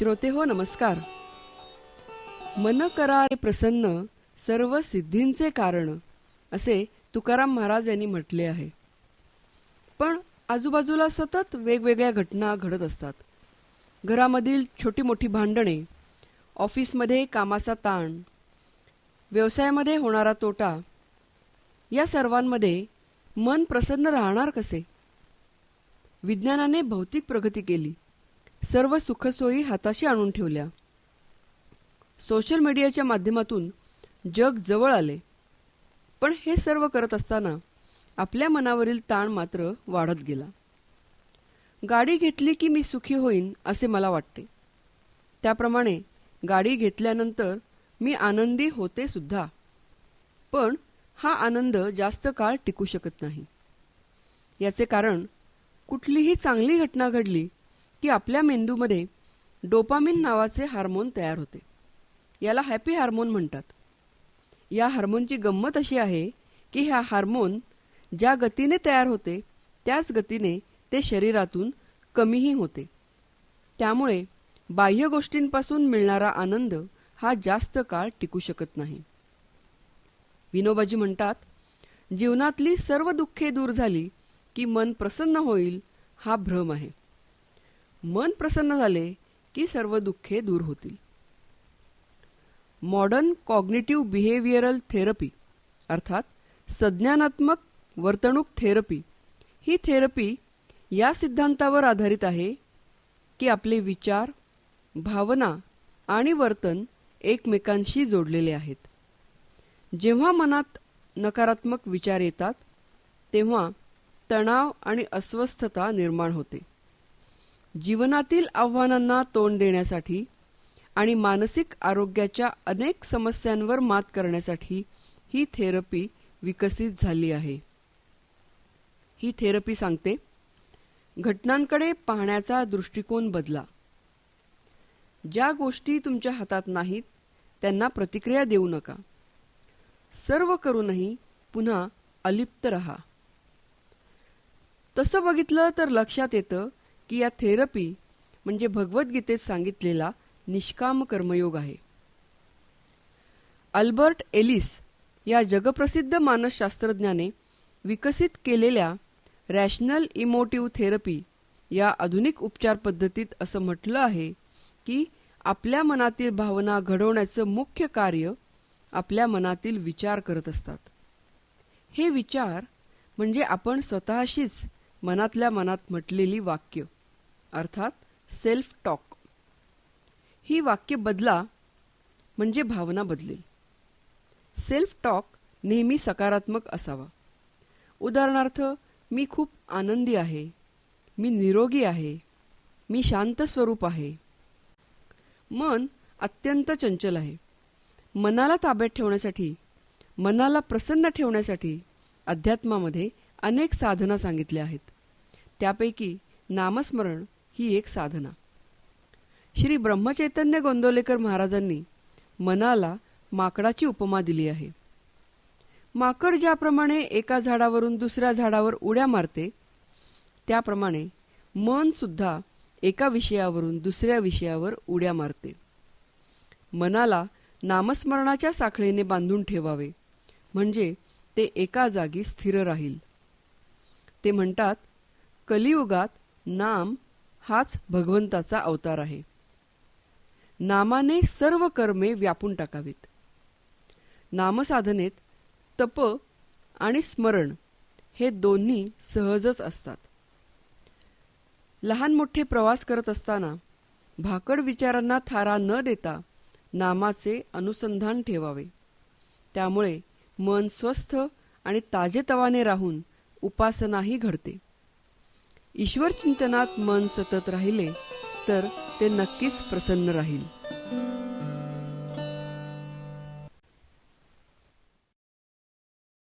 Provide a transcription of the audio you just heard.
श्रोते हो नमस्कार. मन करारे प्रसन्न सर्व सिद्धींचे कारण असे तुकाराम महाराज यांनी म्हटले आहे. पण आजूबाजूला सतत वेगवेगळ्या घटना घडत असतात. घरामधील छोटी मोठी भांडणे, ऑफिसमध्ये कामाचा ताण, व्यवसायामध्ये होणारा तोटा, या सर्वांमध्ये मन प्रसन्न राहणार कसे? विज्ञानाने भौतिक प्रगती केली, सर्व सुखसोयी हाताशी आणून ठेवल्या. सोशल मीडियाच्या माध्यमातून जग जवळ आले. पण हे सर्व करत असताना आपल्या मनावरील ताण मात्र वाढत गेला. गाडी घेतली की मी सुखी होईन असे मला वाटते. त्याप्रमाणे गाडी घेतल्यानंतर मी आनंदी होते सुद्धा. पण हा आनंद जास्त काळ टिकू शकत नाही. याचे कारण कुठलीही चांगली घटना घडली की आपल्या मेंदूमध्ये डोपामिन नावाचे हार्मोन तयार होते. याला हॅपी हार्मोन म्हणतात. या हार्मोनची गंमत अशी आहे की हा हार्मोन ज्या गतीने तयार होते त्याच गतीने ते शरीरातून कमीही होते. त्यामुळे बाह्य गोष्टींपासून मिळणारा आनंद हा जास्त काळ टिकू शकत नाही. विनोबाजी म्हणतात, जीवनातली सर्व दुःखे दूर झाली की मन प्रसन्न होईल हा भ्रम आहे. मन प्रसन्न झाले की सर्व दुःखे दूर होतील. मॉडर्न कॉग्निटिव्ह बिहेवियरल थेरपी अर्थात संज्ञानात्मक वर्तणूक थेरपी ही थेरपी या सिद्धांतावर आधारित आहे की आपले विचार, भावना आणि वर्तन एकमेकांशी जोडलेले आहेत. जेव्हा मनात नकारात्मक विचार येतात तेव्हा तणाव आणि अस्वस्थता निर्माण होते. जीवनातील आव्हानांना तोंड देण्यासाठी आणि मानसिक आरोग्याच्या अनेक समस्यांवर मात करण्यासाठी ही थेरपी विकसित झाली आहे. ही थेरपी सांगते, घटनांकडे पाहण्याचा दृष्टिकोन बदला. ज्या गोष्टी तुमच्या हातात नाहीत त्यांना प्रतिक्रिया देऊ नका. सर्व करूनही पुन्हा अलिप्त रहा. तसं बघितलं तर लक्षात येतं की या थेरपी म्हणजे भगवद्गीतेत सांगितलेला निष्काम कर्मयोग आहे. अल्बर्ट एलिस या जगप्रसिद्ध मानसशास्त्रज्ञाने विकसित केलेल्या रॅशनल इमोटिव्ह थेरपी या आधुनिक उपचार पद्धतीत असं म्हटलं आहे की आपल्या मनातील भावना घडवण्याचं मुख्य कार्य आपल्या मनातील विचार करत असतात. हे विचार म्हणजे आपण स्वतःशीच मनातल्या मनात म्हटलेली वाक्य अर्थात सेल्फ टॉक. ही वाक्य बदला म्हणजे भावना बदलेल. सेल्फ टॉक नेहमी सकारात्मक असावा. उदाहरणार्थ, मी खूप आनंदी आहे, मी निरोगी आहे, मी शांत स्वरूप आहे. मन अत्यंत चंचल आहे. मनाला ताब्यात ठेवण्यासाठी, मनाला प्रसन्न ठेवण्यासाठी अध्यात्मामध्ये अनेक साधना सांगितल्या आहेत. त्यापैकी नामस्मरण ही एक साधना. श्री ब्रह्मचैतन्य गोंदवलेकर महाराजांनी मनाला माकडाची उपमा दिली आहे. माकड ज्याप्रमाणे एका झाडावरून दुसऱ्या झाडावर उड्या मारते त्याप्रमाणे मन सुद्धा एका विषयावरून दुसऱ्या विषयावर उड्या मारते. मनाला नामस्मरणाच्या साखळीने बांधून ठेवावे म्हणजे ते एका जागी स्थिर राहील. ते म्हणतात, कलियुगात नाम हाच भगवंताचा अवतार आहे. नामाने सर्व कर्मे व्यापून टाकावीत. नामसाधनेत तप आणि स्मरण हे दोन्ही सहजच असतात. लहान मोठे प्रवास करत असताना भाकड विचारांना थारा न देता नामाचे अनुसंधान ठेवावे. त्यामुळे मन स्वस्थ आणि ताजेतवाने राहून उपासनाही घडते. ईश्वर चिंतनात मन सतत राहिले तर ते नक्कीच प्रसन्न राहील.